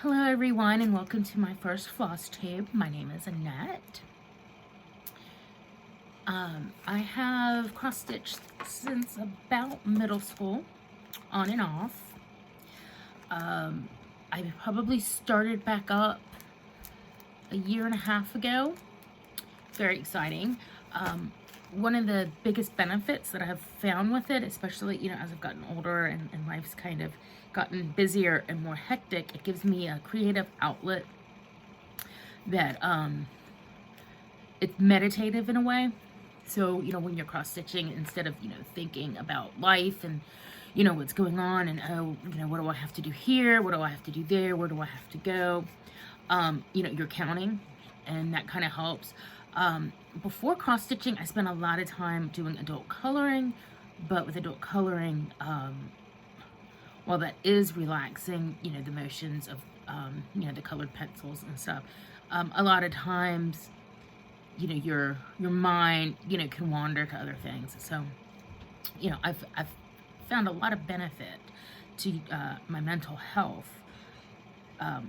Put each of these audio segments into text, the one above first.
Hello everyone and welcome to my first Flosstube. My name is Annette. I have cross-stitched since about middle school, on and off. I probably started back up a year and a half ago. Very exciting. One of the biggest benefits that I have found with it, especially, as I've gotten older and life's kind of gotten busier and more hectic, it gives me a creative outlet that, it's meditative in a way. So, when you're cross-stitching, instead of, thinking about life and, what's going on and, oh, what do I have to do here? What do I have to do there? Where do I have to go? You're counting, and that kind of helps. Before cross-stitching, I spent a lot of time doing adult coloring, but with adult coloring, while that is relaxing, the motions of, the colored pencils and stuff, a lot of times, your mind, can wander to other things. So, I've found a lot of benefit to my mental health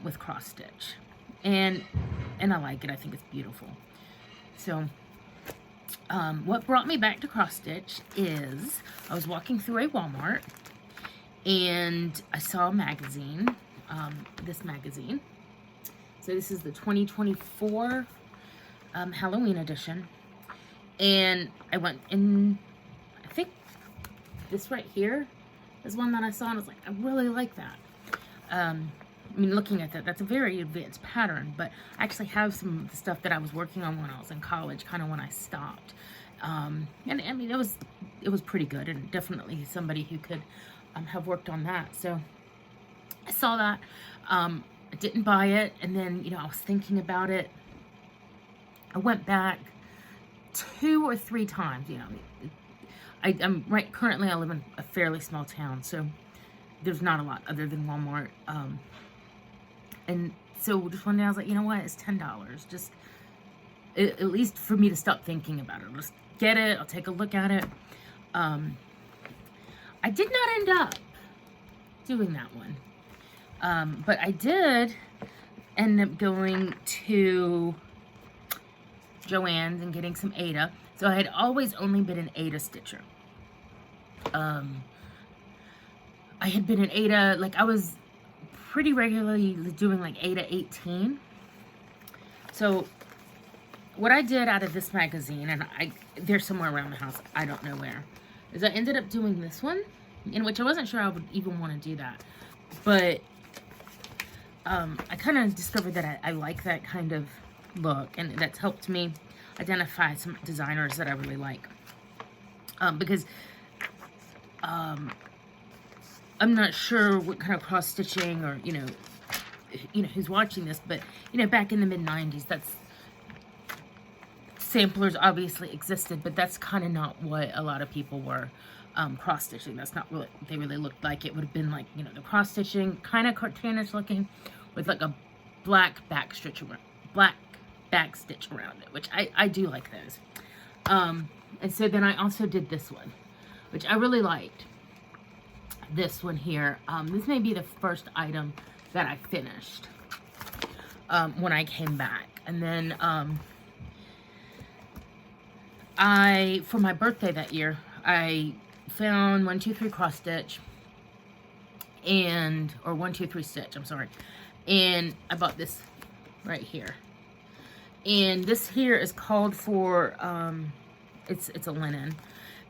with cross-stitch, and I like it. I think it's beautiful. So, what brought me back to cross-stitch is I was walking through a Walmart and I saw a magazine, this magazine. So this is the 2024 Halloween edition. And I went in, I think this right here is one that I saw and I was like, I really like that. Looking at that, that's a very advanced pattern, but I actually have some of the stuff that I was working on when I was in college, kind of when I stopped. And it was pretty good, and definitely somebody who could have worked on that. So I saw that. I didn't buy it, and then, I was thinking about it. I went back 2 or 3 times, currently I live in a fairly small town, so there's not a lot other than Walmart. And so just one day I was like, you know what, it's $10. Just, at least for me to stop thinking about it. I'll just get it, I'll take a look at it. I did not end up doing that one. But I did end up going to Joann's and getting some Aida. So I had always only been an Aida stitcher. I had been an Aida, like I was pretty regularly doing like Aida 18. So what I did out of this magazine, and they're somewhere around the house, I don't know where, is I ended up doing this one, in which I wasn't sure I would even want to do that. But I kind of discovered that I like that kind of look, and that's helped me identify some designers that I really like. Because I'm not sure what kind of cross-stitching or, who's watching this, but, back in the mid-90s, samplers obviously existed, but that's kind of not what a lot of people were cross-stitching. That's not what they really looked like. It would have been like, the cross-stitching, kind of cartoonish looking, with like a black back stitch around it, which I do like those. And so then I also did this one, which I really liked. This one here, this may be the first item that I finished when I came back. And then for my birthday that year, I found 1, 2, 3 cross stitch, or 1, 2, 3 stitch, I'm sorry, and I bought this right here. And this here is called for, it's a linen,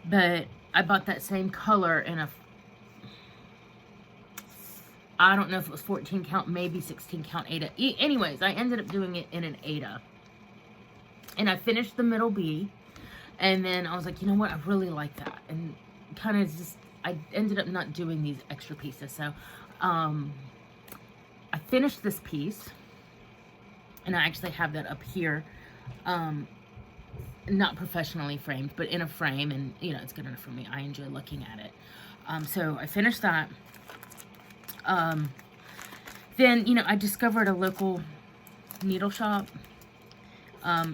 but I bought that same color in I don't know if it was 14 count, maybe 16 count Aida. Anyways, I ended up doing it in an Aida. And I finished the middle B. And then I was like, you know what? I really like that. And kind of just, I ended up not doing these extra pieces. So, I finished this piece. And I actually have that up here. Not professionally framed, but in a frame. And, it's good enough for me. I enjoy looking at it. So I finished that. Then, I discovered a local needle shop,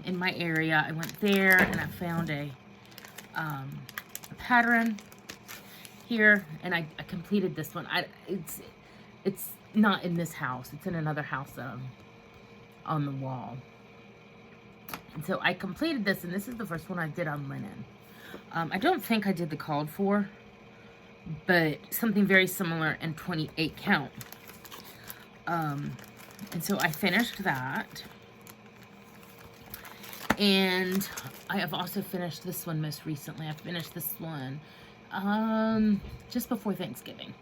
in my area. I went there and I found a pattern here, and I completed this one. It's not in this house. It's in another house on the wall. And so I completed this, and this is the first one I did on linen. I don't think I did the called for, but something very similar in 28 count. And so I finished that. And I have also finished this one most recently. I finished this one just before Thanksgiving.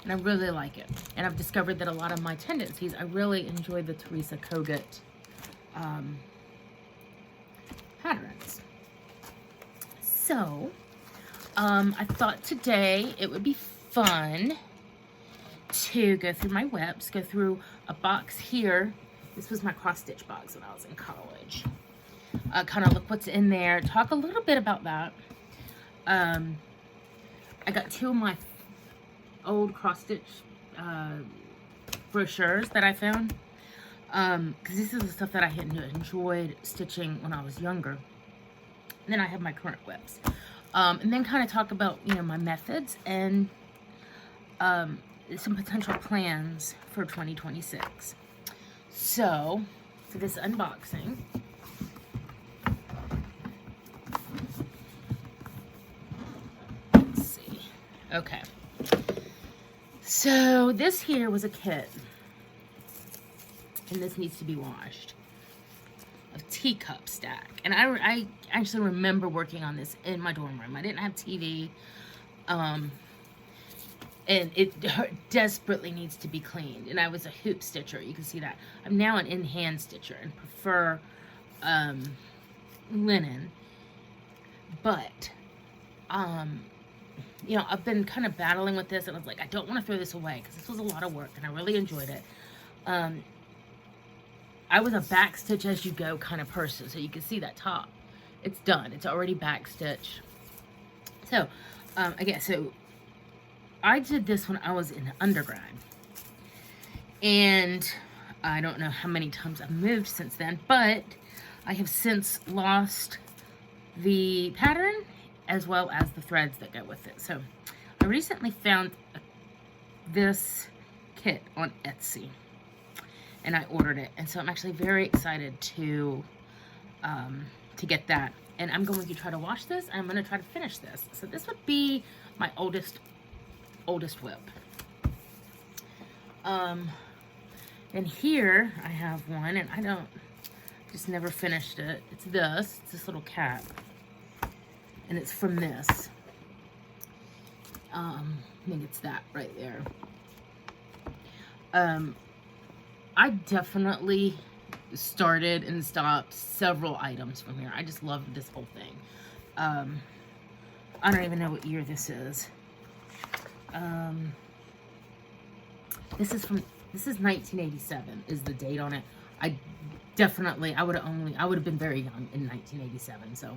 And I really like it. And I've discovered that a lot of my tendencies, I really enjoy the Teresa Kogut patterns. So, I thought today it would be fun to go through my WIPS, go through a box here. This was my cross-stitch box when I was in college. Kind of look what's in there, talk a little bit about that. I got 2 of my old cross-stitch brochures that I found, because this is the stuff that I had enjoyed stitching when I was younger. And then I have my current WIPS, and then kind of talk about, you know, my methods and some potential plans for 2026. So for this unboxing, let's see. Okay, so this here was a kit, and this needs to be washed, of teacup stack. And I actually remember working on this in my dorm room. I didn't have TV, and it desperately needs to be cleaned. And I was a hoop stitcher, you can see that. I'm now an in-hand stitcher and prefer linen. But you know, I've been kind of battling with this, and I was like, I don't want to throw this away because this was a lot of work and I really enjoyed it. I was a back stitch as you go kind of person, so you can see that top. It's done. It's already back stitched. So, again, so I did this when I was in undergrad. And I don't know how many times I've moved since then, but I have since lost the pattern as well as the threads that go with it. So, I recently found this kit on Etsy, and I ordered it, and so I'm actually very excited to get that. And I'm going to try to wash this, and I'm going to try to finish this. So this would be my oldest WIP. And here I have one, and I just never finished it. It's this little cap, and it's from this. I think it's that right there. I definitely started and stopped several items from here. I just love this whole thing. I don't even know what year this is. This is 1987 is the date on it. I would have been very young in 1987. So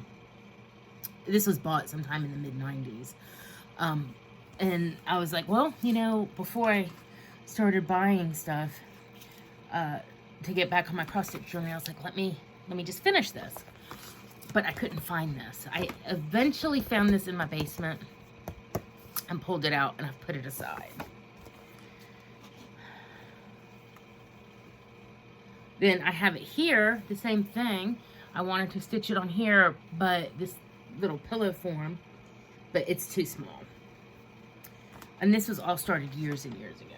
this was bought sometime in the mid-90s. And I was like, well, you know, before I started buying stuff, to get back on my cross-stitch journey, I was like, let me just finish this. But I couldn't find this. I eventually found this in my basement and pulled it out, and I've put it aside. Then I have it here, the same thing. I wanted to stitch it on here, but this little pillow form, but it's too small. And this was all started years and years ago.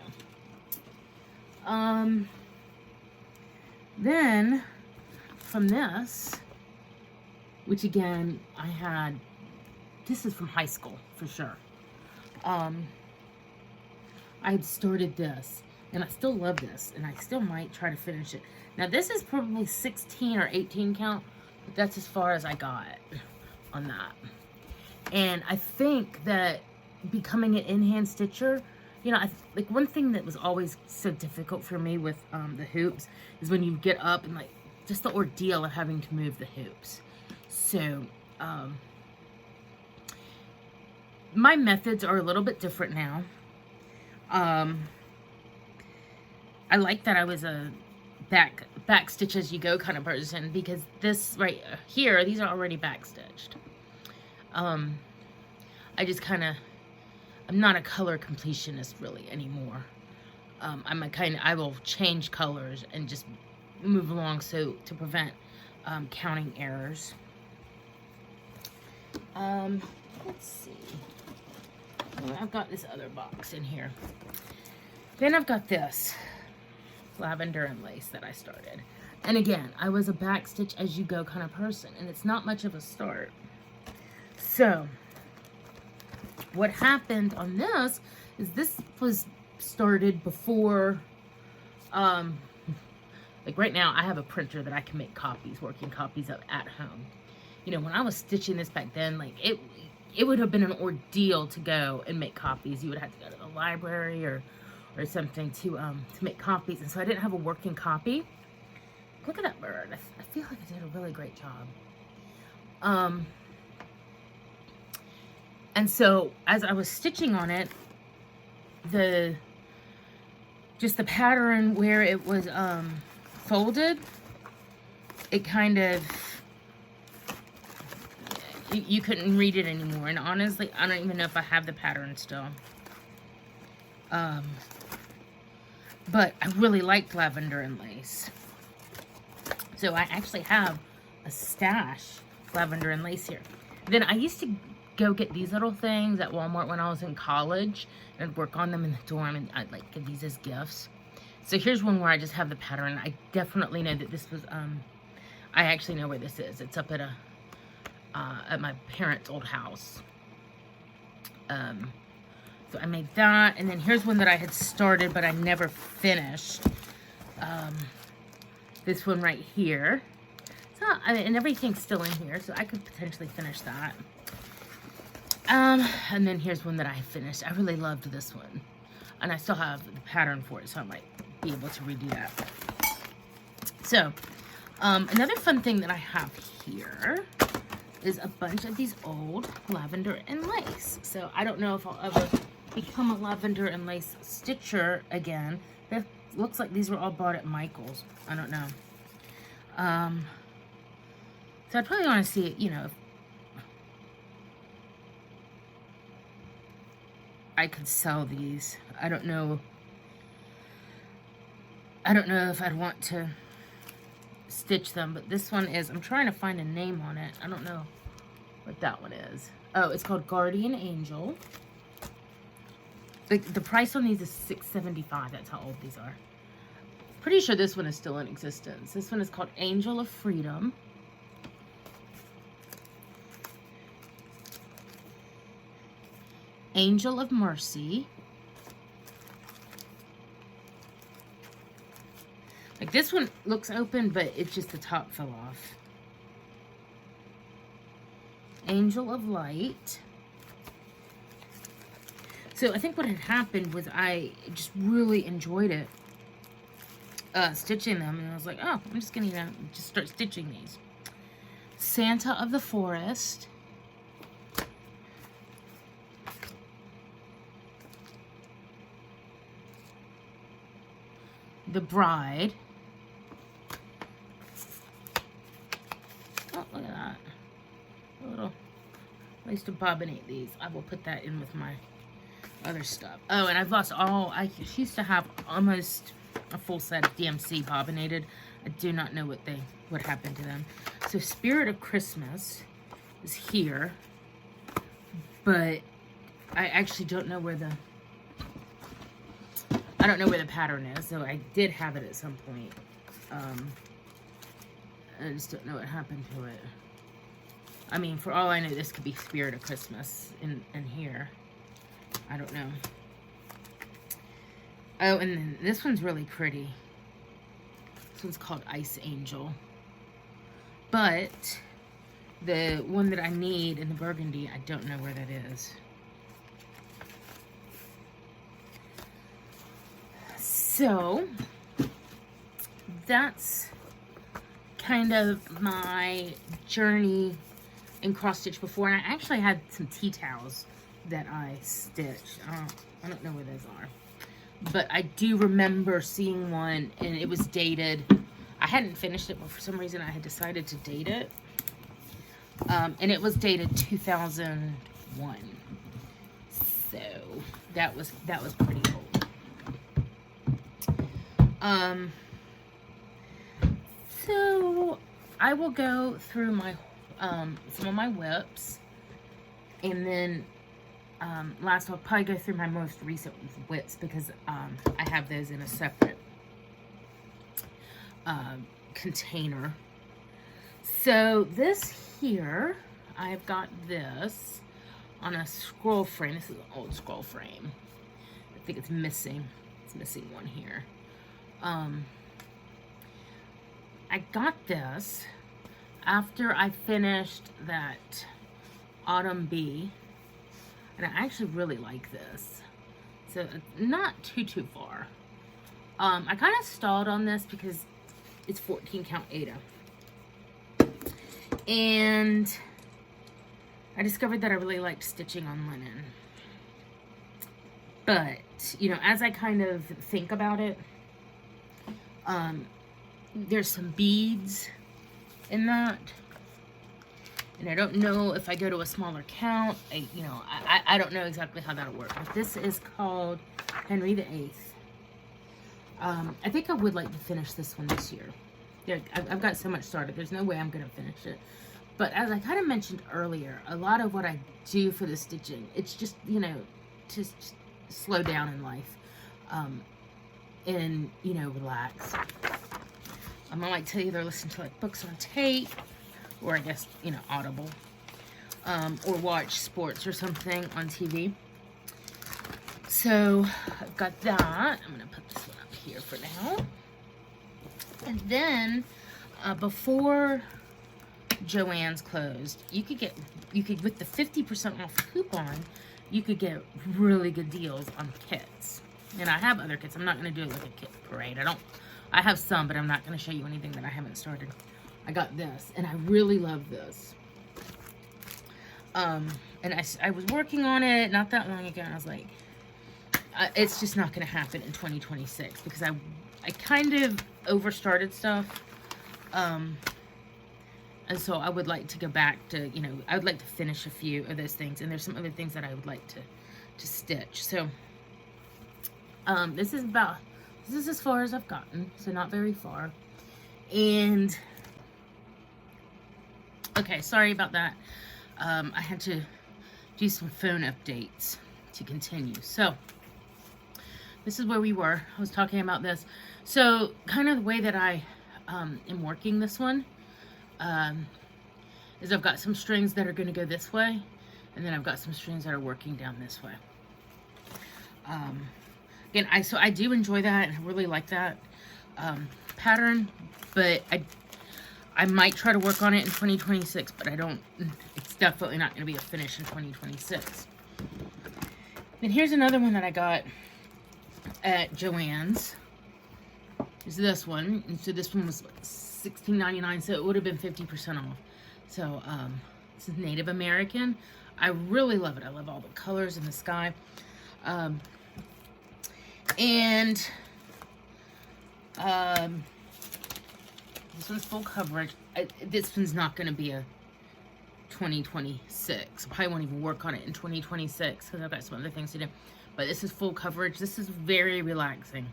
Then, from this, which again, this is from high school, for sure. I had started this, and I still love this, and I still might try to finish it. Now, this is probably 16 or 18 count, but that's as far as I got on that. And I think that becoming an in-hand stitcher, you know, like one thing that was always so difficult for me with the hoops is when you get up and like just the ordeal of having to move the hoops. So my methods are a little bit different now. I like that I was a back stitch as you go kind of person, because this right here, these are already back stitched. I just kind of, I'm not a color completionist really anymore. I will change colors and just move along so to prevent counting errors. Let's see. Oh, I've got this other box in here. Then I've got this lavender and lace that I started. And again, I was a backstitch as you go kind of person, and it's not much of a start. So what happened on this is this was started before, like right now I have a printer that I can make copies, working copies of at home. You know, when I was stitching this back then, like it would have been an ordeal to go and make copies. You would have to go to the library or something to make copies. And so I didn't have a working copy. Look at that bird. I feel like I did a really great job. And so as I was stitching on it, the pattern where it was folded, it kind of, you couldn't read it anymore. And honestly, I don't even know if I have the pattern still. But I really liked lavender and lace. So I actually have a stash of lavender and lace here. Then I used to go get these little things at Walmart when I was in college and work on them in the dorm, and I'd like give these as gifts. So here's one where I just have the pattern. I definitely know that this was, I actually know where this is. It's up at my parents' old house. So I made that, and then here's one that I had started but I never finished. This one right here. So, and everything's still in here, so I could potentially finish that. And then here's one that I finished. I really loved this one, and I still have the pattern for it, so I might be able to redo that. So, another fun thing that I have here is a bunch of these old lavender and lace. So I don't know if I'll ever become a lavender and lace stitcher again. It looks like these were all bought at Michael's. I don't know. So I'd probably want to see it, you know, if I could sell these. I don't know if I'd want to stitch them, but this one is, I'm trying to find a name on it. I don't know what that one is. Oh, it's called Guardian Angel. The price on these is $6.75. That's how old these are. Pretty sure this one is still in existence. This one is called Angel of Freedom. Angel of Mercy. Like this one looks open, but it's just the top fell off. Angel of Light. So I think what had happened was I just really enjoyed it, stitching them, and I was like, oh, I'm just gonna, you know, just start stitching these. Santa of the Forest. The Bride. Oh, look at that. A little, I used to bobbinate these. I will put that in with my other stuff. Oh, and I've lost all, I used to have almost a full set of DMC bobbinated. I do not know what happened to them. So Spirit of Christmas is here, but I actually don't know where the, I don't know where the pattern is, so I did have it at some point. I just don't know what happened to it. I mean, for all I know, this could be Spirit of Christmas in here. I don't know. Oh, and then this one's really pretty. This one's called Ice Angel. But the one that I need in the burgundy, I don't know where that is. So that's kind of my journey in cross stitch before, and I actually had some tea towels that I stitched. I don't know where those are, but I do remember seeing one, and it was dated. I hadn't finished it, but for some reason I had decided to date it, and it was dated 2001. So that was pretty old. So I will go through my some of my WIPS, and then last I'll probably go through my most recent WIPS because I have those in a separate container. So this here, I've got this on a scroll frame. This is an old scroll frame. I think it's missing. It's missing one here. I got this after I finished that Autumn Bee, and I actually really like this. So not too far. I kind of stalled on this because it's 14 count Aida, and I discovered that I really liked stitching on linen. But you know, as I kind of think about it, there's some beads in that, and I don't know if I go to a smaller count. I don't know exactly how that'll work. But this is called Henry VIII. I think I would like to finish this one this year. Yeah, I've got so much started. There's no way I'm gonna finish it. But as I kind of mentioned earlier, a lot of what I do for the stitching, it's just, you know, to slow down in life, and you know, relax. I like to either listen to like books on tape, or I guess, you know, Audible, or watch sports or something on TV. So I've got that. I'm gonna put this one up here for now. And then before Joann's closed, you could with the 50% off coupon, you could get really good deals on kits. And I have other kits. I'm not gonna do like a kit parade. I have some, but I'm not going to show you anything that I haven't started. I got this, and I really love this. And I was working on it not that long ago, and I was like, it's just not going to happen in 2026 because I kind of overstarted stuff. And so I would like to go back to, you know, I would like to finish a few of those things, and there's some other things that I would like to stitch. So this is as far as I've gotten, so not very far. And, okay, sorry about that. I had to do some phone updates to continue. So, this is where we were. I was talking about this. So, kind of the way that I am working this one is I've got some strings that are going to go this way, and then I've got some strings that are working down this way. Again, I do enjoy that, and I really like that pattern, but I might try to work on it in 2026, but it's definitely not going to be a finish in 2026. Then here's another one that I got at Joann's. Is this one, and so this one was like $16.99, so it would have been 50% off. So this is Native American. I really love it. I love all the colors in the sky. And this one's full coverage. This one's not going to be a 2026. I probably won't even work on it in 2026 because I've got some other things to do. But this is full coverage. This is very relaxing.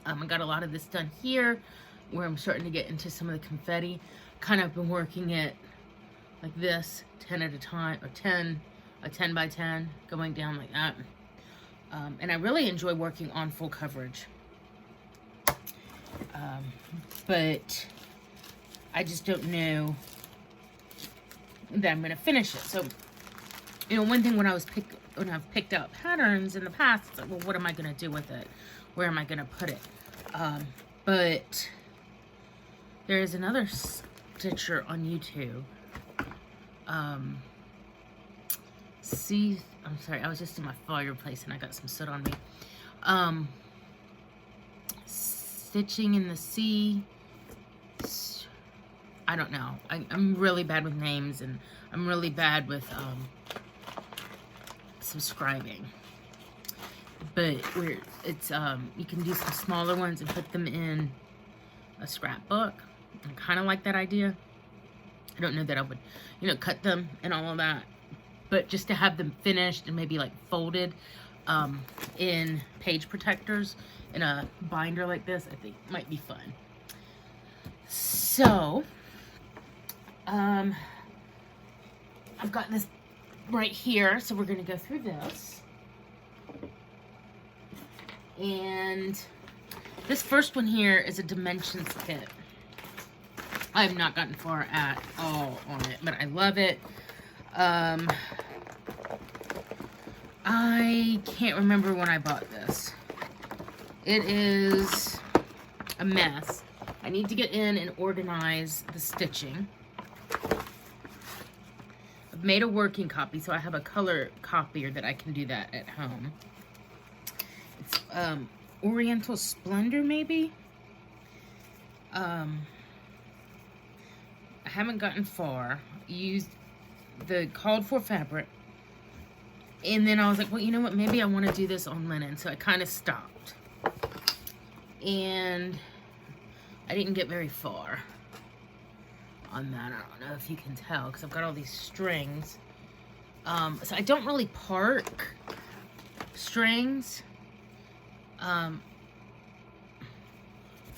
I got a lot of this done here where I'm starting to get into some of the confetti. Kind of been working it like this, 10 at a time, or a 10 by 10, going down like that. And I really enjoy working on full coverage. But I just don't know that I'm going to finish it. So, you know, one thing when I've picked up patterns in the past, it's like, well, what am I going to do with it? Where am I going to put it? But there is another stitcher on YouTube. I'm sorry, I was just in my fireplace and I got some soot on me. Stitching in the Sea. I don't know. I'm really bad with names, and I'm really bad with subscribing. But it's you can do some smaller ones and put them in a scrapbook. I kind of like that idea. I don't know that I would, you know, cut them and all of that. But just to have them finished and maybe like folded, in page protectors in a binder like this. I think might be fun. So, I've got this right here, so we're going to go through this. And this first one here is a dimensions kit. I have not gotten far at all on it, but I love it. I can't remember when I bought this. It is a mess. I need to get in and organize the stitching. I've made a working copy, so I have a color copier that I can do that at home. It's Oriental Splendor, maybe? I haven't gotten far. Used the called for fabric. And then I was like, well, you know what? Maybe I want to do this on linen. So I kind of stopped. And I didn't get very far on that. I don't know if you can tell because I've got all these strings. So I don't really park strings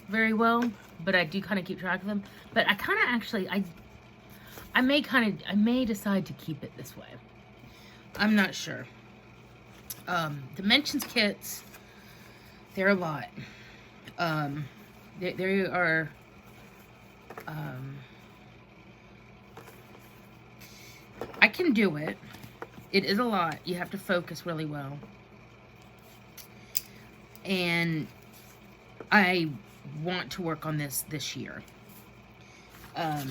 very well, but I do kind of keep track of them. But I kind of actually, I may decide to keep it this way. I'm not sure. Dimensions kits, they're a lot. They are, I can do it. It is a lot. You have to focus really well. And I want to work on this year. I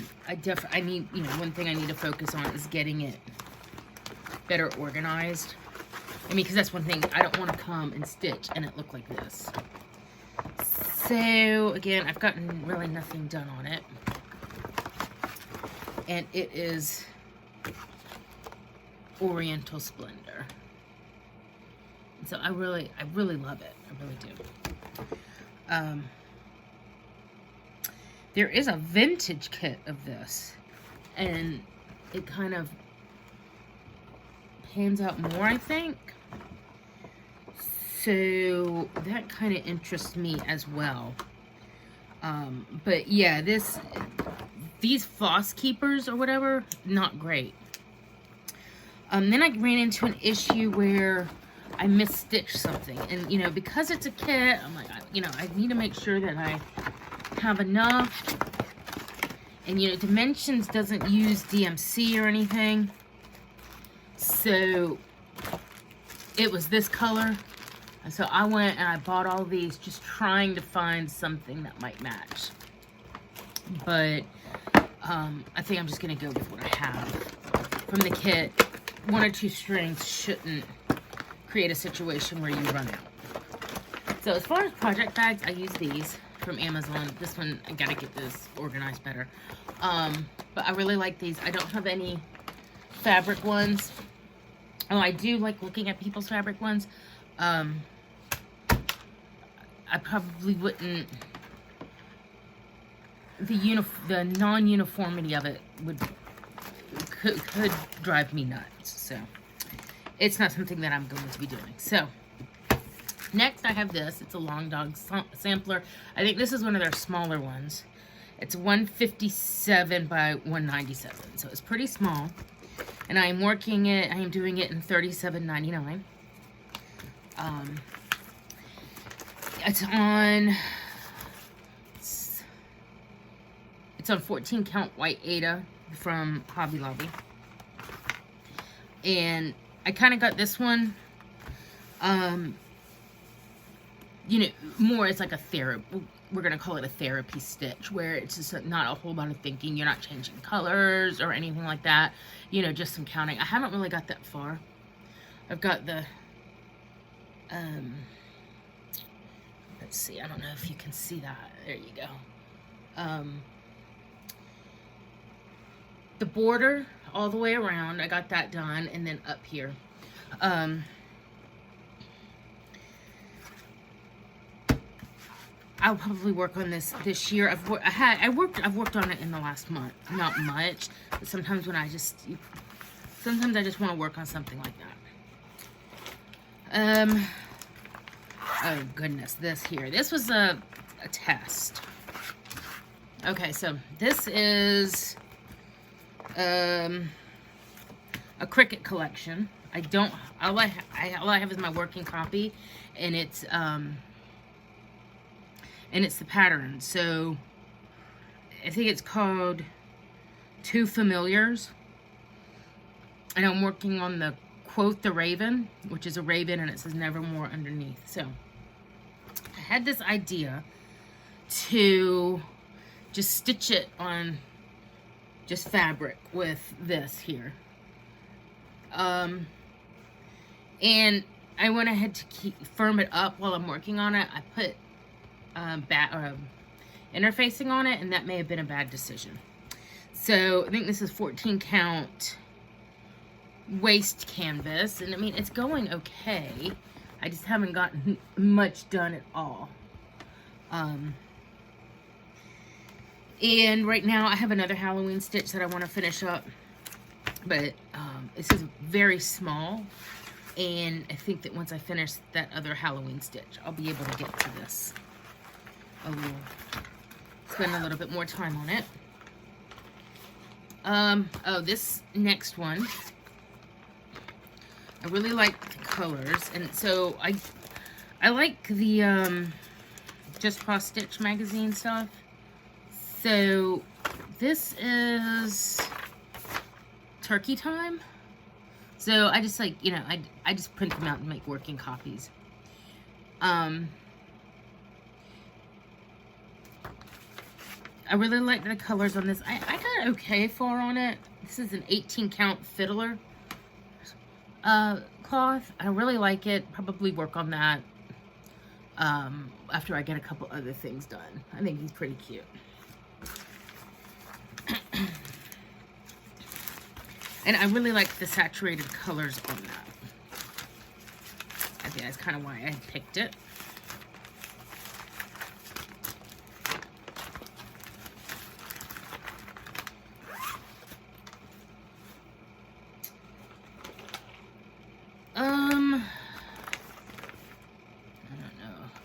need, you know, one thing I need to focus on is getting it better organized. I mean, because that's one thing. I don't want to come and stitch and it look like this. So, again, I've gotten really nothing done on it. And it is Oriental Splendor. And so I really love it. I really do. There is a vintage kit of this. And it kind of pans out more, I think. So that kind of interests me as well. But yeah, these floss keepers or whatever, not great. Then I ran into an issue where I misstitched something. And, you know, because it's a kit, I'm like, you know, I need to make sure that I have enough. And, you know, Dimensions doesn't use DMC or anything. So it was this color. And so I went and I bought all these just trying to find something that might match. But I think I'm just going to go with what I have from the kit. 1 or 2 strings shouldn't create a situation where you run out. So as far as project bags, I use these from Amazon. This one, I got to get this organized better. But I really like these. I don't have any fabric ones. Oh, I do like looking at people's fabric ones. I probably wouldn't. The non-uniformity of it could drive me nuts. So it's not something that I'm going to be doing. So next I have this. It's a Long Dog sampler. I think this is one of their smaller ones. It's 157 by 197. So it's pretty small. And I am working it. I am doing it in $37.99. It's on 14 count white Aida from Hobby Lobby. And I kind of got this one, you know, more as like a therapy. We're going to call it a therapy stitch, where it's just not a whole lot of thinking. You're not changing colors or anything like that. You know, just some counting. I haven't really got that far. I've got the, let's see. I don't know if you can see that. There you go. The border all the way around. I got that done. And then up here. I'll probably work on this year. I've worked on it in the last month. Not much, but sometimes I just want to work on something like Oh goodness, this was a test. Okay, so this is a Cricut collection. All I have is my working copy, and it's the pattern. So I think it's called Two Familiars, and I'm working on the Quote the Raven, which is a raven, and it says Nevermore underneath. So I had this idea to just stitch it on just fabric with this here. And I went ahead to firm it up while I'm working on it. I put interfacing on it, and that may have been a bad decision. So I think this is 14 count waste canvas, and I mean, it's going okay. I just haven't gotten much done at all. And right now I have another Halloween stitch that I want to finish up, but this is very small, and I think that once I finish that other Halloween stitch, I'll be able to get to this spend a little bit more time on it. Oh, this next one, I really like the colors, and so I like the Just Cross Stitch magazine stuff. So this is Turkey Time. So I just like, you know, I just print them out and make working copies. I really like the colors on this. I got okay far on it. This is an 18 count fiddler cloth. I really like it. Probably work on that after I get a couple other things done. I think he's pretty cute. And I really like the saturated colors on that. I think that's kind of why I picked it.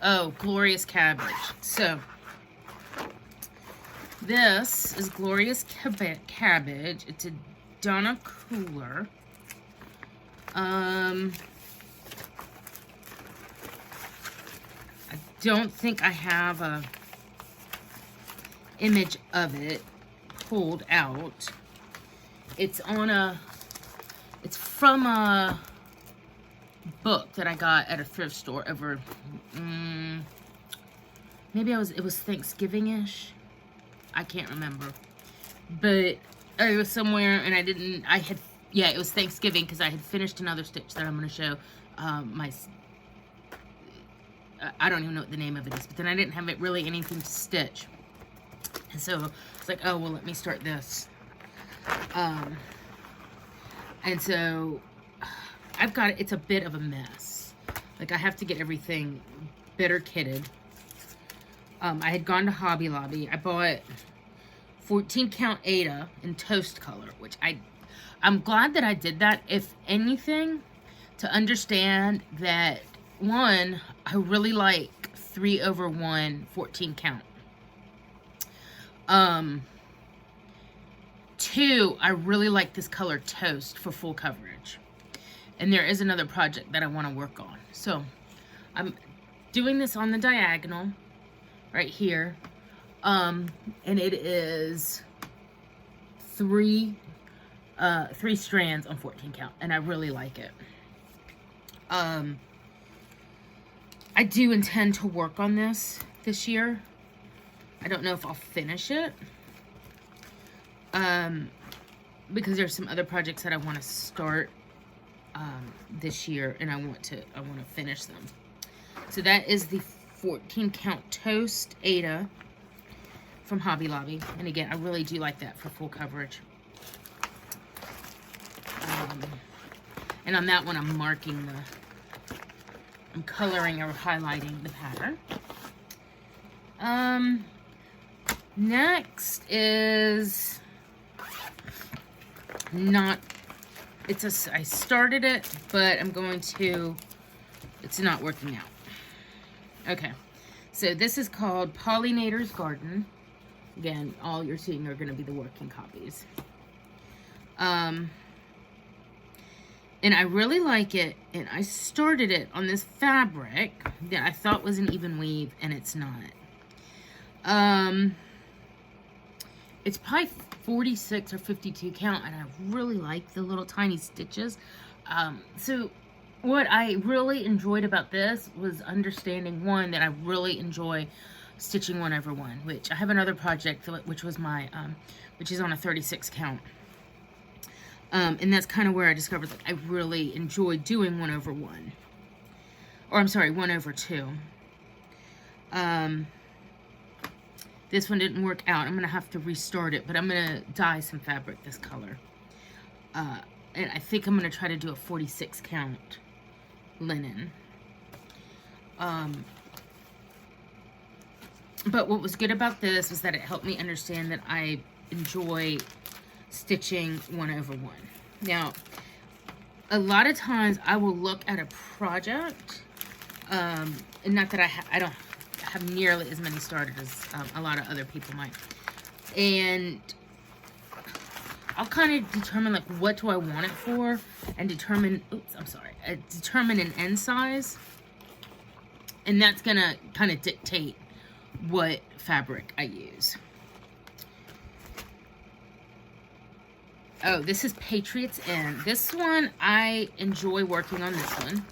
Oh, Glorious Cabbage. So, this is Glorious Cabbage. It's a Donna Cooler. I don't think I have a image of it pulled out. It's from a book that I got at a thrift store over, maybe it was Thanksgiving-ish. I can't remember. But it was somewhere, and it was Thanksgiving, because I had finished another stitch that I'm going to show. I don't even know what the name of it is, but then I didn't have really anything to stitch. And so it's like, oh, well, let me start this. And so I've got, it's a bit of a mess. Like, I have to get everything better kitted. I had gone to Hobby Lobby. I bought 14 count Ada in toast color, which I'm glad that I did that, if anything, to understand that, one, I really like 3/1 14 count. 2, I really like this color toast for full coverage. And there is another project that I want to work on. So I'm doing this on the diagonal right here. And it is 3 strands on 14 count, and I really like it. I do intend to work on this year. I don't know if I'll finish it. Because there's some other projects that I want to start this year, and I want to finish them. So that is the 14 count toast Ada from Hobby Lobby, and again, I really do like that for full coverage. And on that one, I'm coloring or highlighting the pattern. Next is I started it, but I'm going to it's not working out. Okay, so this is called Pollinator's Garden. Again, all you're seeing are going to be the working copies. And I really like it, and I started it on this fabric that I thought was an even weave, and it's not. It's probably 46 or 52 count, and I really like the little tiny stitches. So what I really enjoyed about this was understanding, one, that I really enjoy stitching 1/1, which I have another project which was my which is on a 36 count, and that's kind of where I discovered, like, I really enjoy doing 1/1, or I'm sorry, 1/2. This one didn't work out. I'm gonna have to restart it, but I'm gonna dye some fabric this color, and I think I'm gonna try to do a 46 count linen. But what was good about this was that it helped me understand that I enjoy stitching 1/1. Now, a lot of times I will look at a project, and not that I don't have nearly as many started as a lot of other people might, and I'll kind of determine, like, what do I want it for, and determine, determine an end size, and that's gonna kind of dictate what fabric I use. Oh, this is Patriots Inn. This one, I enjoy working on this one.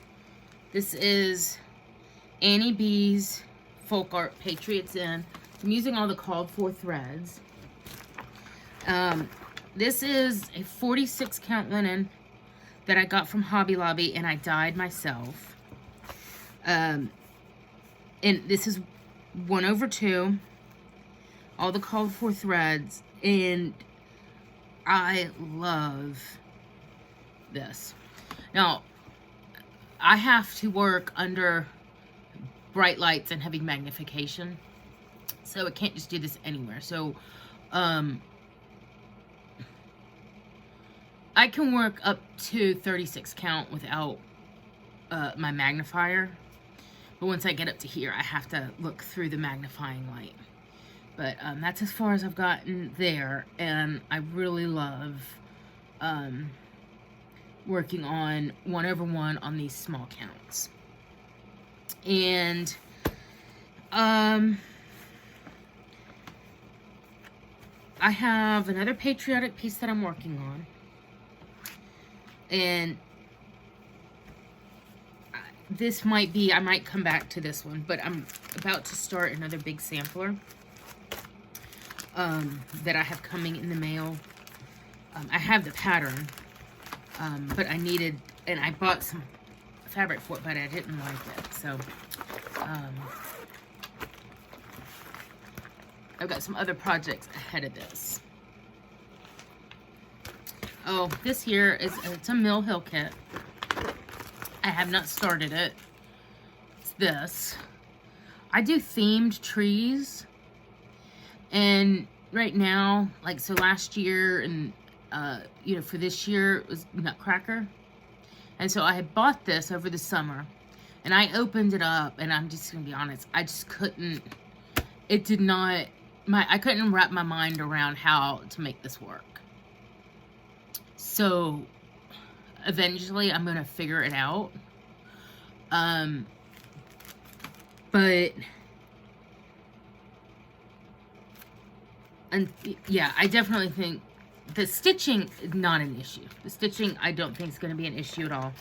This is Annie B's Folk Art Patriots Inn. I'm using all the called for threads. This is a 46 count linen that I got from Hobby Lobby, and I dyed myself. And this is 1/2, all the called for threads, and I love this. Now, I have to work under bright lights and heavy magnification, so I can't just do this anywhere. So I can work up to 36 count without my magnifier, but once I get up to here, I have to look through the magnifying light. But that's as far as I've gotten there, and I really love working on 1/1 on these small counts. And I have another patriotic piece that I'm working on, and this might be, I might come back to this one, but I'm about to start another big sampler that I have coming in the mail. I have the pattern, but I needed, and I bought some fabric for it, but I didn't like it. So I've got some other projects ahead of this. Oh, this here is, it's a Mill Hill kit. I have not started it. It's this. I do themed trees, and right now, like, so last year and you know, for this year it was Nutcracker, and so I had bought this over the summer, and I opened it up, and I'm just gonna be honest, I just couldn't, it did not, I couldn't wrap my mind around how to make this work. So eventually I'm gonna figure it out. But and yeah, I definitely think the stitching is not an issue. The stitching, I don't think, is going to be an issue at all.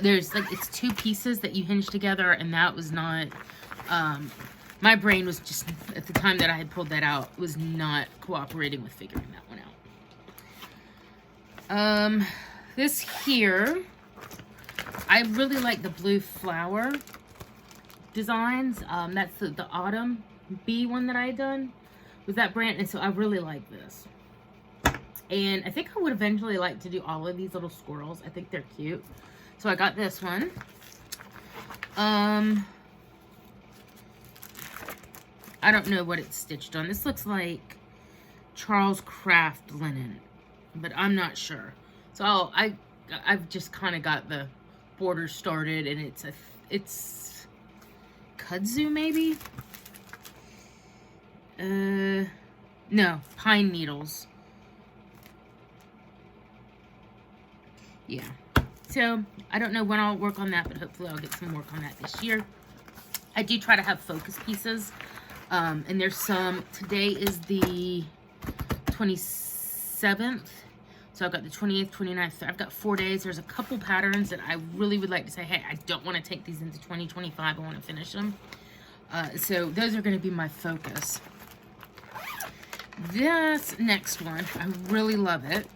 There's, like, it's two pieces that you hinge together, and that was not, my brain was just, at the time that I had pulled that out, was not cooperating with figuring that one out. This here, I really like the blue flower designs. That's the Autumn Bee one that I had done with that brand, and so I really like this. And I think I would eventually like to do all of these little squirrels. I think they're cute. So I got this one. I don't know what it's stitched on. This looks like Charles Craft linen, but I'm not sure. So I've just kind of got the border started, and it's kudzu maybe? No, pine needles. Yeah. So, I don't know when I'll work on that, but hopefully I'll get some work on that this year. I do try to have focus pieces. And there's some, today is the 27th. So I've got the 28th, 29th. So I've got 4 days. There's a couple patterns that I really would like to say, hey, I don't want to take these into 2025. I want to finish them. So those are going to be my focus. This next one, I really love it.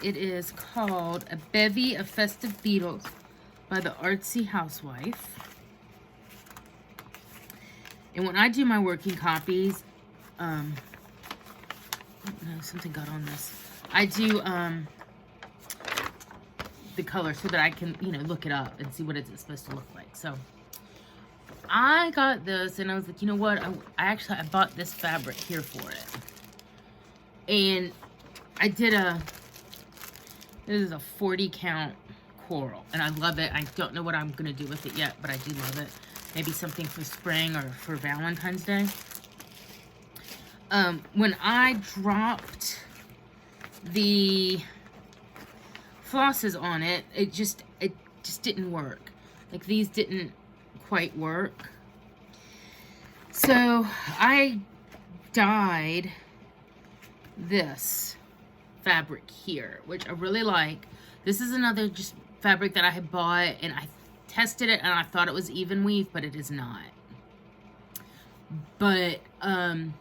It is called A Bevy of Festive Beetles by the Artsy Housewife. And when I do my working copies, oh no, something got on this. I do the color so that I can, you know, look it up and see what it's supposed to look like. So I got this and I was like, you know what? I bought this fabric here for it. And I did this is a 40 count coral and I love it. I don't know what I'm going to do with it yet, but I do love it. Maybe something for spring or for Valentine's Day. When I dropped the flosses on it, it just didn't work. Like these didn't quite work. So I dyed this fabric here, which I really like. This is another just fabric that I had bought and I tested it and I thought it was even weave, but it is not. But I'm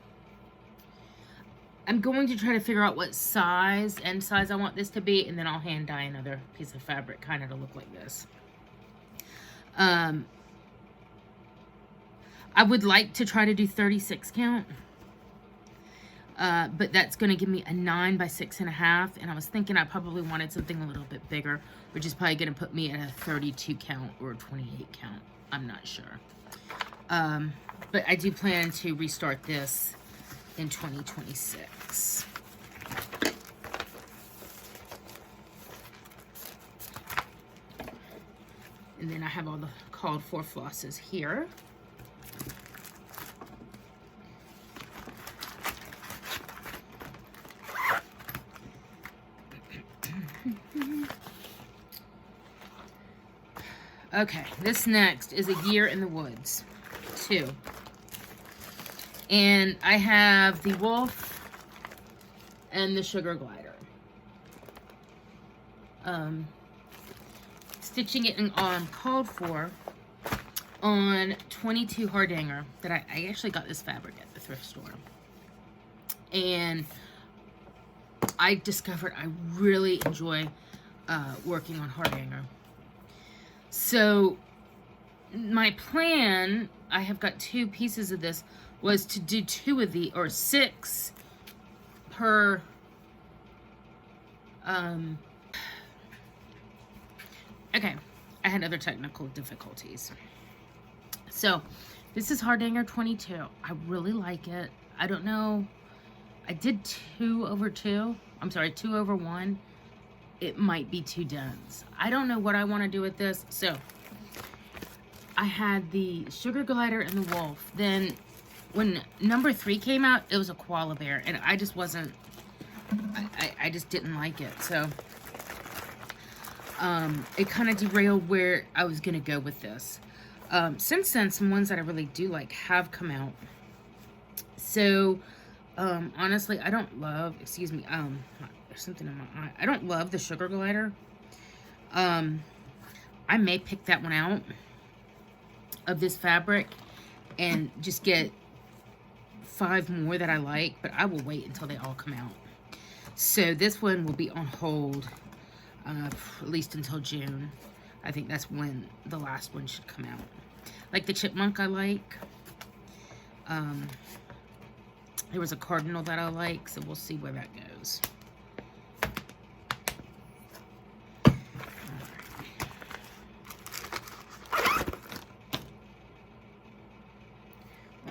going to try to figure out what size I want this to be, and then I'll hand dye another piece of fabric kind of to look like this. I would like to try to do 36 count, but that's going to give me a 9 by 6.5, and I was thinking I probably wanted something a little bit bigger, which is probably going to put me at a 32 count or 28 count. I'm not sure. But I do plan to restart this in 2026. And then I have all the called for flosses here. Okay, this next is A Year in the Woods 2. And I have the wolf and the sugar glider. Stitching it on called for on 22 Hardanger that I actually got this fabric at the thrift store. And I discovered I really enjoy working on Hardanger. So my plan, I have got 2 pieces of this, was to do 2 of the, or 6 per, okay, I had other technical difficulties. So this is Hardanger 22. I really like it. I don't know, I did 2 over 2. I'm sorry, 2 over 1. It might be too dense. I don't know what I want to do with this. So I had the sugar glider and the wolf. Then when number 3 came out, it was a koala bear, and I just wasn't, I just didn't like it. So it kind of derailed where I was gonna go with this. Since then, some ones that I really do like have come out. So honestly, I don't love, excuse me, there's something in my eye. I don't love the sugar glider. I may pick that one out of this fabric and just get 5 more that I like, but I will wait until they all come out. So this one will be on hold at least until June. I think that's when the last one should come out. Like the chipmunk I like. There was a cardinal that I like, so we'll see where that goes.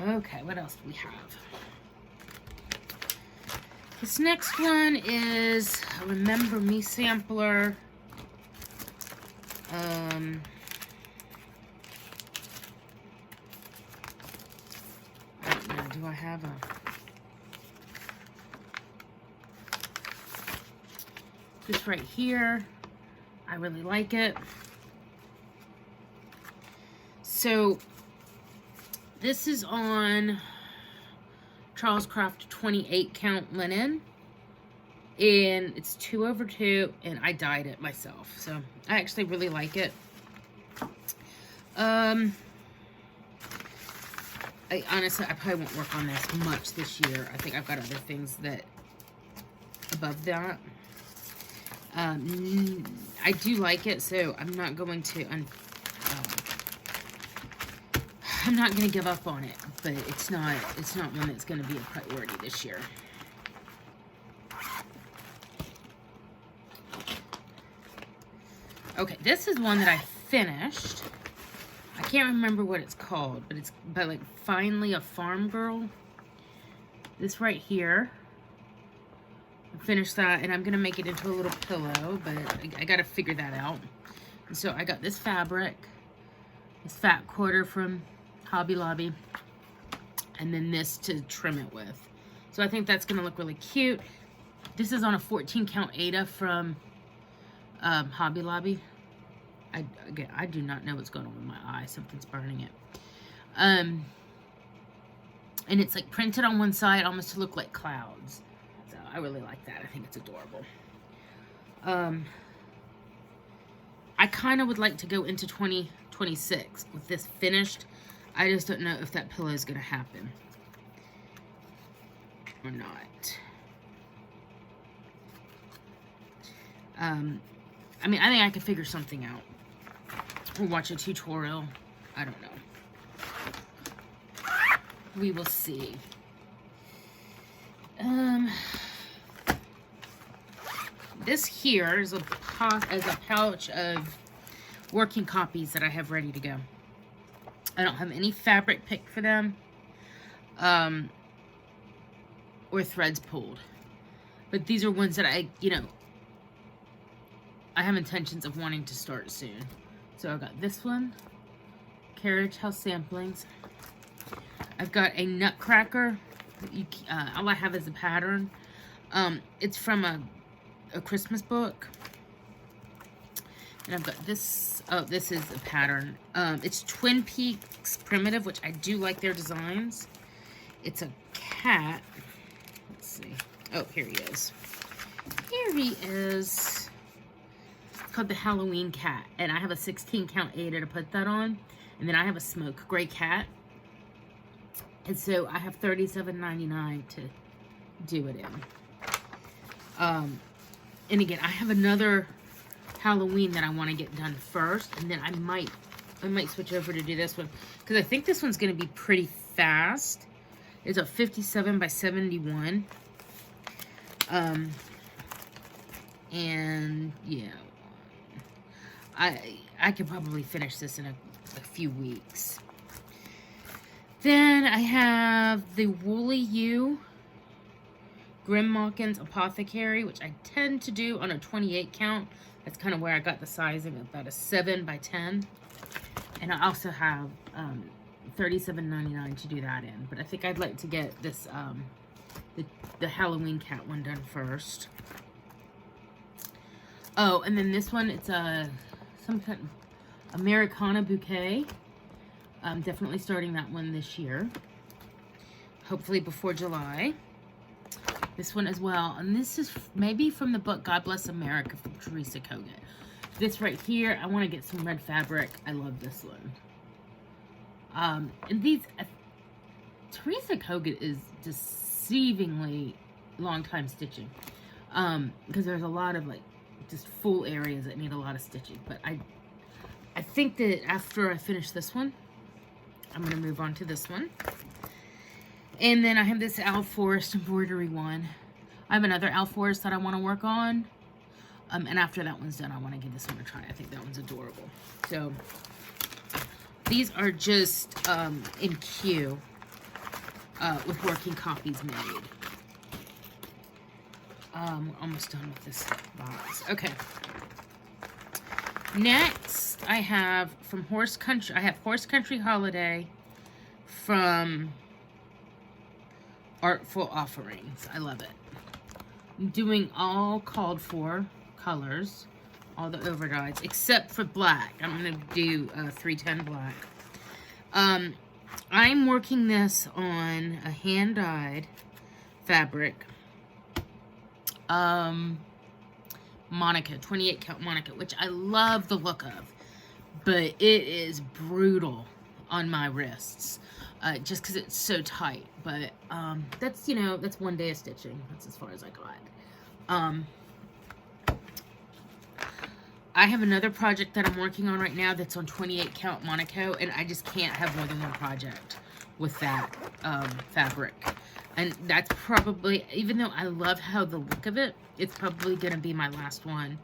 Okay, what else do we have? This next one is a Remember Me sampler. I don't know, do I have a... This right here, I really like it. So, this is on Charles Craft 28 count linen. And it's 2/2, and I dyed it myself. So, I actually really like it. I honestly, I probably won't work on this much this year. I think I've got other things that above that. I do like it, so I'm not going to I'm not going to give up on it, but it's not one that's going to be a priority this year. Okay, this is one that I finished. I can't remember what it's called, but it's by like Finally a Farm Girl. This right here. I finished that, and I'm going to make it into a little pillow, but I got to figure that out. And so I got this fabric, this fat quarter from Hobby Lobby, and then this to trim it with. So I think that's going to look really cute. This is on a 14 count Aida from Hobby Lobby. I do not know what's going on with my eye. Something's burning it. And it's like printed on one side almost to look like clouds. So I really like that. I think it's adorable. I kind of would like to go into 2026 with this finished. I just don't know if that pillow is going to happen or not. I mean, I think I could figure something out. Or watch a tutorial. I don't know. We will see. This here is a pouch of working copies that I have ready to go. I don't have any fabric picked for them, or threads pulled. But these are ones that I have intentions of wanting to start soon. So I've got this one, Carriage House Samplings. I've got a Nutcracker. All I have is a pattern. It's from a Christmas book. And I've got this. Oh, this is a pattern. It's Twin Peaks Primitive, which I do like their designs. It's a cat. Let's see. Oh, here he is. Here he is. It's called the Halloween cat. And I have a 16 count Aida to put that on. And then I have a smoke gray cat. And so I have $37.99 to do it in. And again, I have another Halloween that I want to get done first, and then I might switch over to do this one because I think this one's going to be pretty fast. It's a 57 by 71. And yeah, I could probably finish this in a few weeks. Then I have the Woolly U Grim Mawkins Apothecary, which I tend to do on a 28 count. That's kind of where I got the sizing, about a 7 by 10. And I also have $37.99 to do that in. But I think I'd like to get this the Halloween cat one done first. Oh, and then this one, it's some kind of Americana bouquet. I'm definitely starting that one this year. Hopefully before July. This one as well. And this is maybe from the book God Bless America from Teresa Kogut. This right here, I want to get some red fabric. I love this one. And these, Teresa Kogut is deceivingly long time stitching. Because there's a lot of like just full areas that need a lot of stitching. But I think that after I finish this one, I'm going to move on to this one. And then I have this Al Forrest embroidery one. I have another Al Forrest that I want to work on. And after that one's done, I want to give this one a try. I think that one's adorable. So, these are just in queue with working copies made. We're almost done with this box. Okay. Next, I have from Horse Country. I have Horse Country Holiday from Artful Offerings. I love it. I'm doing all called for colors, all the overdyes, except for black. I'm going to do 310 black. I'm working this on a hand-dyed fabric. Monica, 28 count Monica, which I love the look of, but it is brutal on my wrists, just because it's so tight. But that's, you know, that's one day of stitching. That's as far as I got. I have another project that I'm working on right now that's on 28 count Monaco, and I just can't have more than one project with that fabric. And that's probably, even though I love how the look of it, it's probably going to be my last one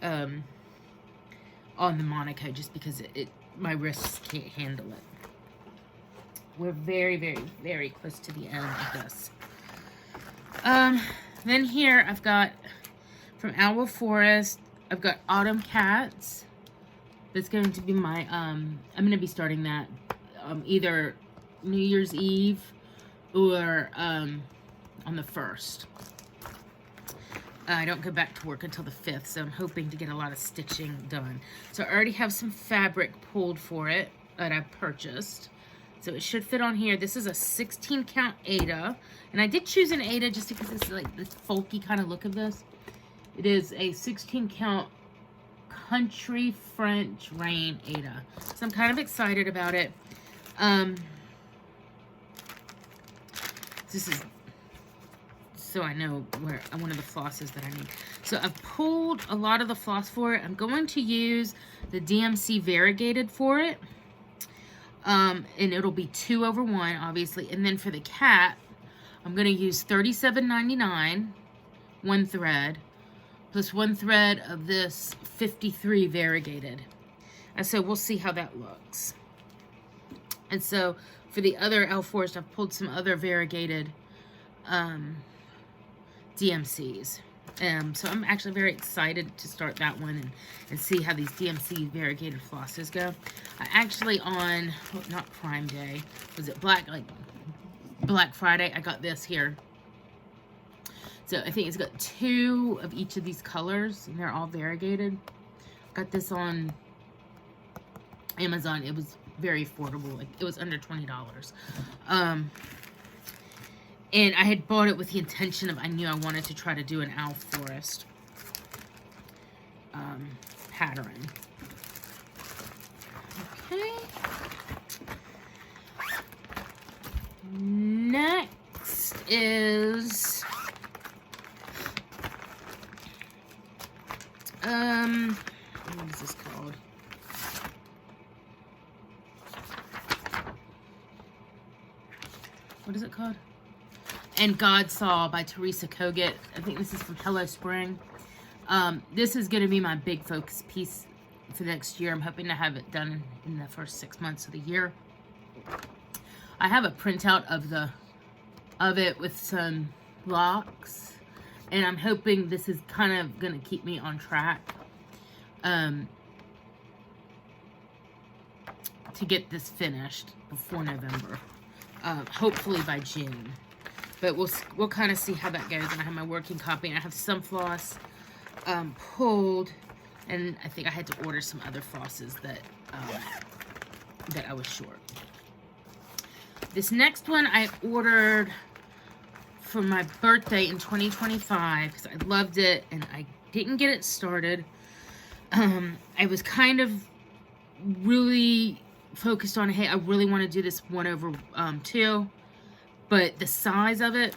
on the Monaco, just because my wrists can't handle it. We're very, very, very close to the end of this. Then here I've got from Owl Forest, I've got Autumn Cats. That's going to be my, I'm going to be starting that either New Year's Eve or on the 1st. I don't go back to work until the 5th, so I'm hoping to get a lot of stitching done. So I already have some fabric pulled for it that I purchased. So it should fit on here. This is a 16 count Aida. And I did choose an Aida just because it's like this folky kind of look of this. It is a 16 count Country French Rain Aida. So I'm kind of excited about it. This is so I know where one of the flosses that I need. So I've pulled a lot of the floss for it. I'm going to use the DMC variegated for it. And it'll be 2/1, obviously. And then for the cat, I'm going to use $37.99, one thread, plus one thread of this 53 variegated. And so we'll see how that looks. And so for the other Elf Forest, I've pulled some other variegated DMCs. So I'm actually very excited to start that one and see how these DMC variegated flosses go. I actually on, well, not Prime Day, was it Black Friday, I got this here. So I think it's got 2 of each of these colors, and they're all variegated. Got this on Amazon. It was very affordable. Like, it was under $20. And I had bought it with the intention of, I knew I wanted to try to do an Owl Forest pattern. Okay. Next is what is this called? What is it called? And God Saw by Teresa Kogut. I think this is from Hello Spring. This is going to be my big focus piece for next year. I'm hoping to have it done in the first 6 months of the year. I have a printout of it with some blocks, and I'm hoping this is kind of going to keep me on track to get this finished before November. Hopefully by June. But we'll kind of see how that goes. And I have my working copy, and I have some floss pulled, and I think I had to order some other flosses that I was short. This next one I ordered for my birthday in 2025 because I loved it, and I didn't get it started. I was kind of really focused on, hey, I really want to do this 1/2. But the size of it,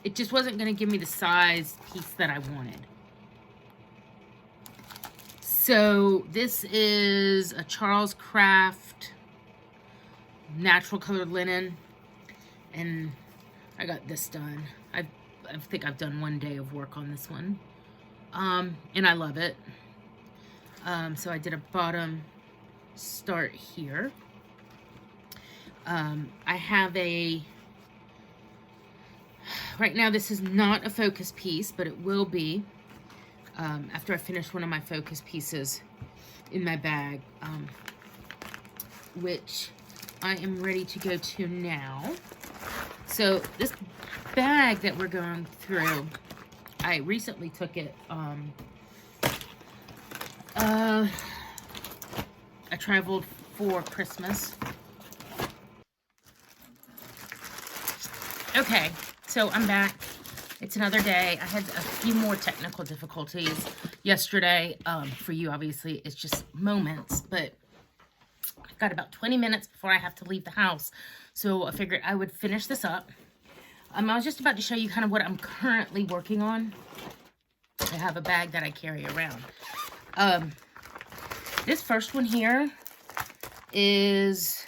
it just wasn't going to give me the size piece that I wanted. So this is a Charles Craft natural colored linen. And I got this done. I think I've done 1 day of work on this one. And I love it. So I did a bottom start here. I have a... Right now, this is not a focus piece, but it will be after I finish one of my focus pieces in my bag, which I am ready to go to now. So this bag that we're going through, I recently took it, I traveled for Christmas. Okay, so I'm back. It's another day. I had a few more technical difficulties yesterday. For you, obviously, it's just moments, but I've got about 20 minutes before I have to leave the house. So I figured I would finish this up. I was just about to show you kind of what I'm currently working on. I have a bag that I carry around. This first one here is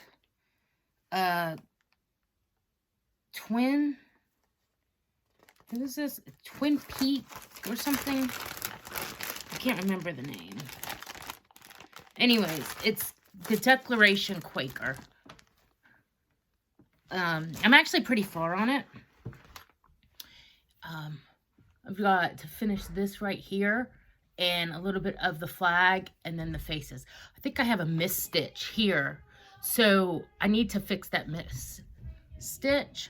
what is this? Twin Peak or something? I can't remember the name. Anyways, it's the Declaration Quaker. I'm actually pretty far on it. I've got to finish this right here and a little bit of the flag and then the faces. I think I have a miss stitch here, so I need to fix that miss stitch.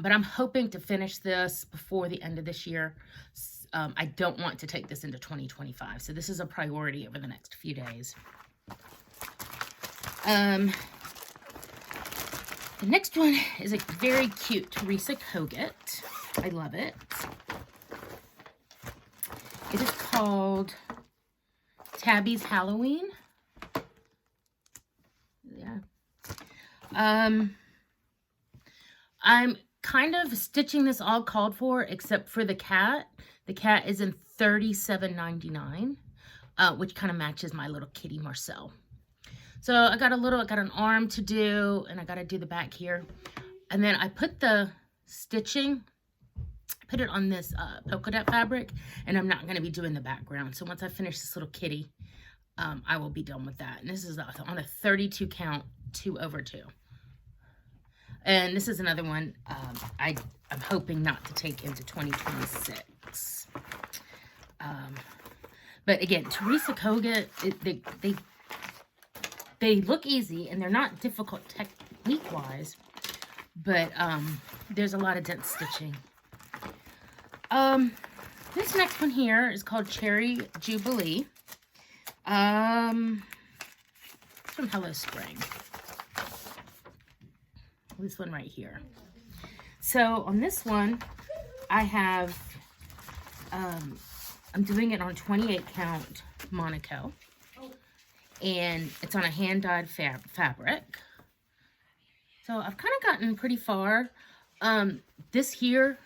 But I'm hoping to finish this before the end of this year. I don't want to take this into 2025, so this is a priority over the next few days. The next one is a very cute Teresa Kogut. I love it. It is called Tabby's Halloween. Yeah. I'm kind of stitching this all called for except for the cat. The cat is in $37.99, which kind of matches my little kitty Marcel. So I got an arm to do, and I got to do the back here. And then I put the stitching, put it on this polka dot fabric, and I'm not going to be doing the background. So once I finish this little kitty, I will be done with that. And this is on a 32 count, 2/2. And this is another one I'm hoping not to take into 2026. But again, Teresa Kogut, they look easy and they're not difficult technique-wise, but there's a lot of dense stitching. This next one here is called Cherry Jubilee. It's from Hello Spring. This one right here. So on this one, I have, I'm doing it on 28 count Monaco, and it's on a hand-dyed fabric. So I've kind of gotten pretty far. This here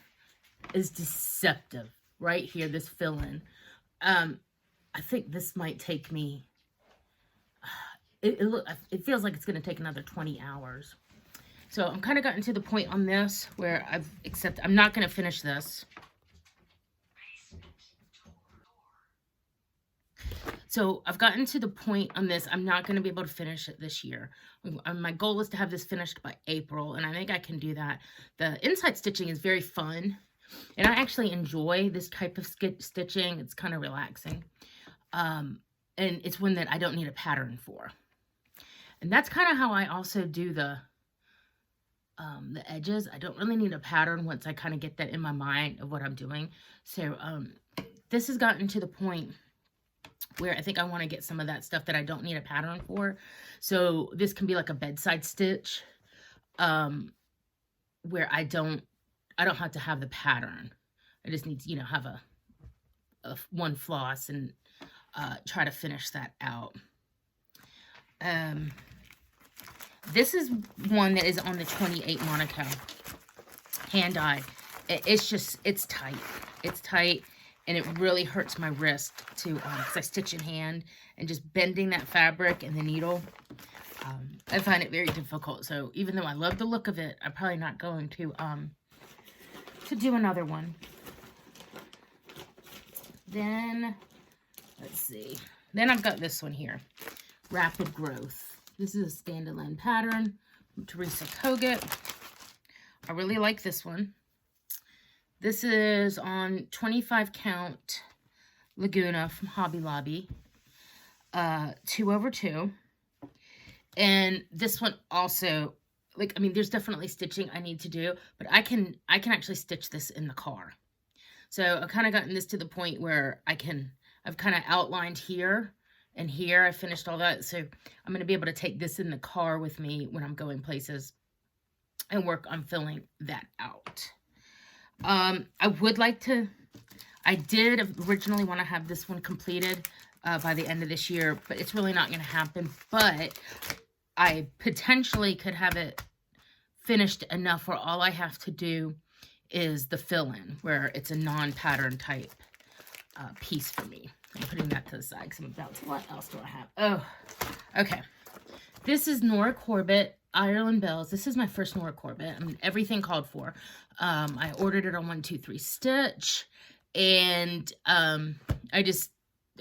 is deceptive right here, this fill-in. I think this might take me, it feels like it's going to take another 20 hours. So I'm kind of gotten to the point on this where I'm not going to finish this. So I've gotten to the point on this, I'm not going to be able to finish it this year. My goal is to have this finished by April, and I think I can do that. The inside stitching is very fun, and I actually enjoy this type of stitching. It's kind of relaxing. And it's one that I don't need a pattern for. And that's kind of how I also do the edges. I don't really need a pattern once I kind of get that in my mind of what I'm doing. So this has gotten to the point where I think I want to get some of that stuff that I don't need a pattern for. So this can be like a bedside stitch, where I don't have to have the pattern. I just need to, you know, have a one floss and try to finish that out. This is one that is on the 28 Monaco hand-dyed. It's tight. It's tight, and it really hurts my wrist to, because I stitch in hand, and just bending that fabric and the needle, I find it very difficult. So even though I love the look of it, I'm probably not going to do another one. Then, let's see. Then I've got this one here, Rapid Growth. This is a standalone pattern from Teresa Kogut. I really like this one. This is on 25 count Laguna from Hobby Lobby. 2/2. And this one also, like, I mean, there's definitely stitching I need to do, but I can actually stitch this in the car. So I've kind of gotten this to the point where I've kind of outlined here and here. I finished all that. So I'm going to be able to take this in the car with me when I'm going places and work on filling that out. I would like to, I did originally want to have this one completed by the end of this year, but it's really not going to happen. But I potentially could have it finished enough where all I have to do is the fill-in, where it's a non-pattern type piece for me. I'm putting that to the side because I'm about to, what else do I have? Oh, okay. This is Nora Corbett, Ireland Bells. This is my first Nora Corbett. I mean, everything called for. I ordered it on 1-2-3 Stitch, and I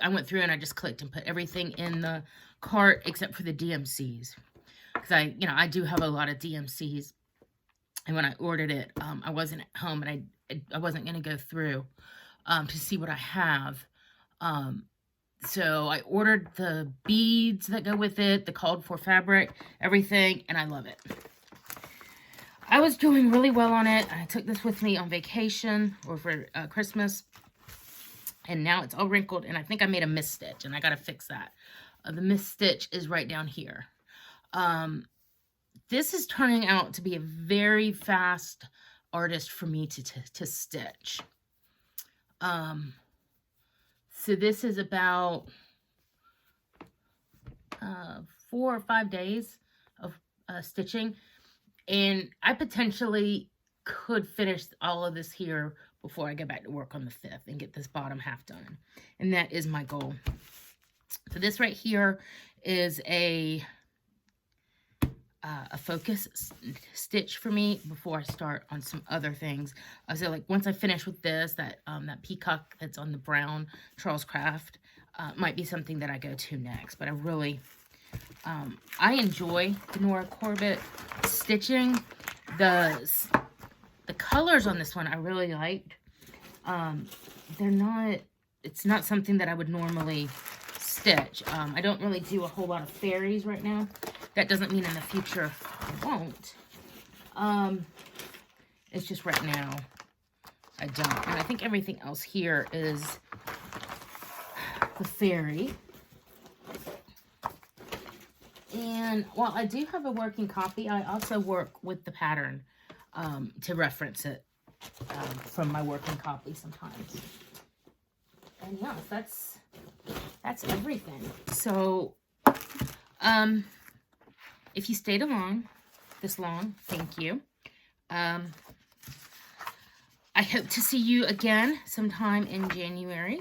went through and I just clicked and put everything in the cart except for the DMCs. Because I do have a lot of DMCs. And when I ordered it, I wasn't at home, and I wasn't going to go through to see what I have. So I ordered the beads that go with it, the called for fabric, everything, and I love it. I was doing really well on it. I took this with me on vacation or for Christmas, and now it's all wrinkled, and I think I made a misstitch, and I got to fix that. The misstitch is right down here. This is turning out to be a very fast artist for me to stitch. So this is about 4 or 5 days of stitching. And I potentially could finish all of this here before I get back to work on the 5th and get this bottom half done. And that is my goal. So this right here is a focus stitch for me before I start on some other things. So like once I finish with this, that peacock that's on the brown Charles Craft might be something that I go to next. But I really, I enjoy the Nora Corbett stitching. The colors on this one I really liked. It's not something that I would normally stitch. I don't really do a whole lot of fairies right now. That doesn't mean in the future I won't. It's just right now I don't. And I think everything else here is the fairy. And while I do have a working copy, I also work with the pattern to reference it from my working copy sometimes. And yeah, that's everything. So, if you stayed along this long, thank you. I hope to see you again sometime in January.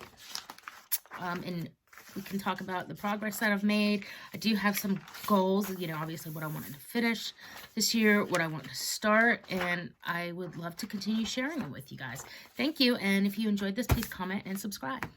And we can talk about the progress that I've made. I do have some goals, obviously what I wanted to finish this year, what I want to start, and I would love to continue sharing it with you guys. Thank you, and if you enjoyed this, please comment and subscribe.